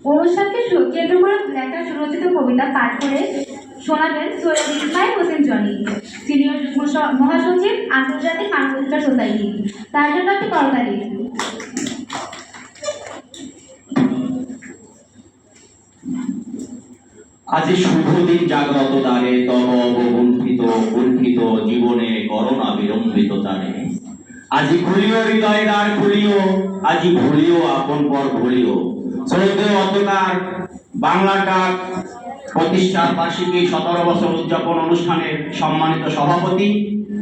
অনুষ্ঠানকে কেন্দ্র করে লেখা সুরচিত কবিতা পাঠ করে শোনাবেন সৈয়দ ইসমাইল হোসেন জনি, সিনিয়র মহাসচিব, আন্তর্জাতিক মানবাধিকার সোসাইটি। তার জন্য একটি করতালি। আজি শুভ দিন জাগ্রত দ্বারে, তব অবগুণ্ঠিত কুণ্ঠিত জীবনে করোনা বিলম্বিত তারে। আজি খুলিও হৃদয় দ্বার খুলিও, আজি ভুলিও আপন পর ভুলিও। শ্রদ্ধেয় অধ্যকার বাংলা ডাক প্রতিষ্ঠার বার্ষিকী 17 বছর উদযাপন অনুষ্ঠানের সম্মানিত সভাপতি,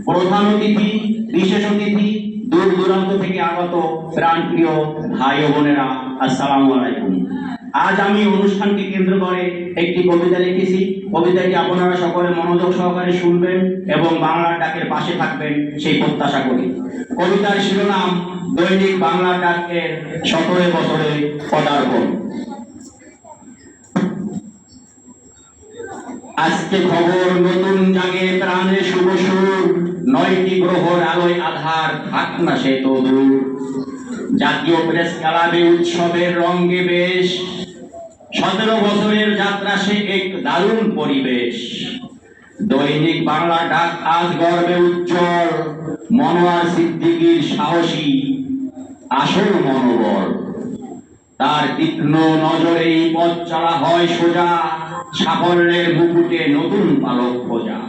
প্রধান অতিথি, বিশেষ অতিথি, দূর দূরান্ত থেকে আগত প্রাণপ্রিয় ভাই ও বোনেরা, আসসালামু আলাইকুম। আজ আমি অনুষ্ঠানকে কেন্দ্র করে একটি কবিতা লিখেছি। কবিতাটি আপনারা সকলে মনোযোগ সহকারে শুনবেন এবং বাংলা ডাকের পাশে থাকবেন সেই প্রত্যাশা করি। কবিতার শিরোনাম দৈনিক বাংলা ডাকের 17 বছরে পদার্পণ। আজকে খবর নতুন জাগে প্রাণে শুভ সুর, 9টি গ্রহর আলোয় আধার থাক না সে তো দূর। জাতীয় প্রেস ক্লাবে উৎসবের রঙ্গে বেশ, 17 বছরের যাত্রা সে এক দারুণ পরিবেশ। দৈনিক বাংলা ডাক আজ গর্বে উজ্জ্বল, মনোয়ার সিদ্দিকীর সাহসী আসল মনোবল। তার তীক্ষ্ণ নজরেই পথ চলা হয় সোজা, সাফল্যের মুকুটে নতুন পালক খোঁজা।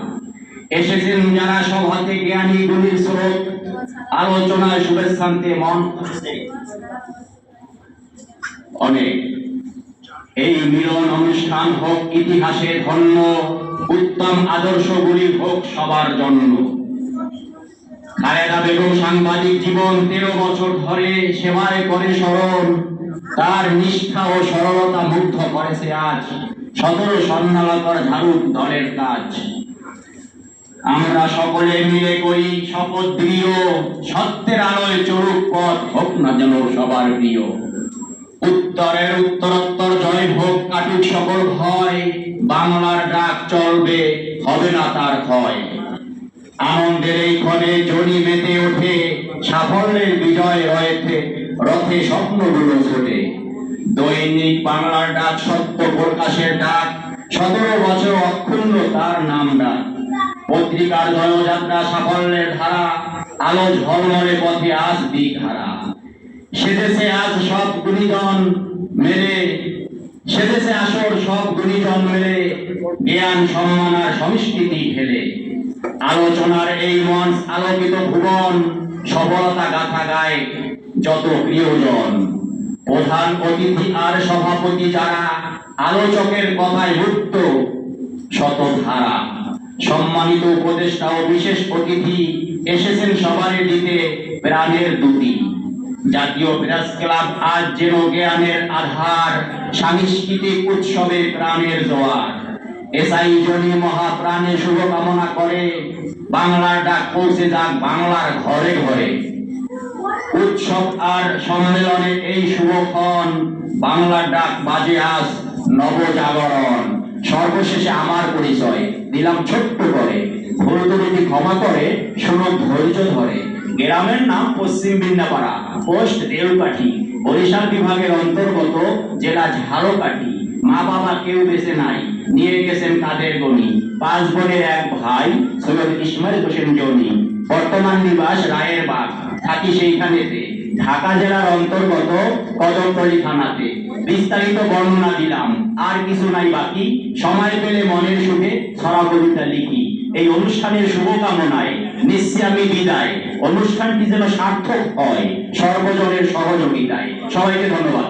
এসেছেন যারা সভাতে জ্ঞানী গুণীর স্রোত, আলোচনায় শুভেচ্ছান্তে মন অনেক। এই মিলন অনুষ্ঠান হোক ইতিহাসে ধন্য, উত্তম আদর্শগুলি হোক সবার জন্য। খালেদা বেগম সাংবাদিক জীবন 13 বছর ধরে সেবায় করে স্মরণ, তার নিষ্ঠা ও সরলতা মুগ্ধ করেছে আজ 17 স্বর্ণালতার ঝাড়ুক দলের কাজ। আমরা সকলে মিলে করি শপথ দৃঢ়, সত্যের আলোয় চলুক পথ, হোক না যেন সবার প্রিয়। উত্তরের উত্তরোত্তর জয় হোক, কাটুক সকল ভয়, বাংলার ডাক চলবে হবে না তার ক্ষয়। আনন্দের এই ক্ষণে জনি মেতে ওঠে, সাফল্যের বিজয় রয়েছে রথে স্বপ্নগুলো ছোটে। দৈনিক বাংলার ডাক সত্য প্রকাশের ডাক, 17 বছর অক্ষুণ্ণ তার নাম ডাক। পত্রিকার জয়যাত্রা সাফল্যের ধারা, আলো ঝলমলে পথে আজ দিক হারা। সেদেশে আজ সব গুণীজন মেলে, সেদেশে আসর সব গুণীজন মেলে, জ্ঞান সম্মান আর সংস্কৃতি ফেলে। আলোচনার এই মঞ্চ আলোকিত ভুবন, সফলতা গাথা গায় যত প্রিয়জন। প্রধান অতিথি আর সভাপতি যারা, আলোচকের কথায় মুক্ত শত ধারা। সম্মানিত উপদেষ্টা ও বিশেষ অতিথি এসেছেন সবারই দিতে প্রাণের দুটি। জাতীয় প্রেস ক্লাব আজ যেন জ্ঞানের আধার, সাংস্কৃতিক উৎসবে প্রাণের জোয়ার। এসআই জনি মহাপ্রাণে শুভকামনা করে, বাংলার ডাক পৌঁছে যাক বাংলার ঘরে ঘরে। উৎসব আর সম্মেলনে এই শুভক্ষণ, বাংলার ডাক বাজে আজ নবজাগরণ। সর্বশেষে আমার পরিচয় দিলাম ছোট্ট করে, ভুল ত্রুটি ক্ষমা করে শোনো ধৈর্য ধরে। গ্রামের নাম পশ্চিম বিন্দাপাড়া, পোস্ট দেউলকাঠি, বরিশাল বিভাগের অন্তর্গত জেলা ঝালকাঠি। মা বাবা কেউ বেঁচে নাই, নিয়ে গেছেন কাদের গনি। 5 বোনের এক ভাই সৈয়দ ইসমাইল হোসেন জনি। বর্তমান নিবাস রায়ের বাগ, থাকি সেইখানেতে। ঢাকা জেলার অন্তর্গত কদমতলী থানাতে। বিস্তারিত বর্ণনা দিলাম, আর কিছু নাই বাকি। সময় পেলে মনের সুখে ছড়া কবিতা লিখি। এই অনুষ্ঠানের শুভকামনায় নিচ্ছি আমি বিদায়। অনুষ্ঠানটি যেন সার্থক হয় সর্বজনের সহযোগিতায়। সবাইকে ধন্যবাদ।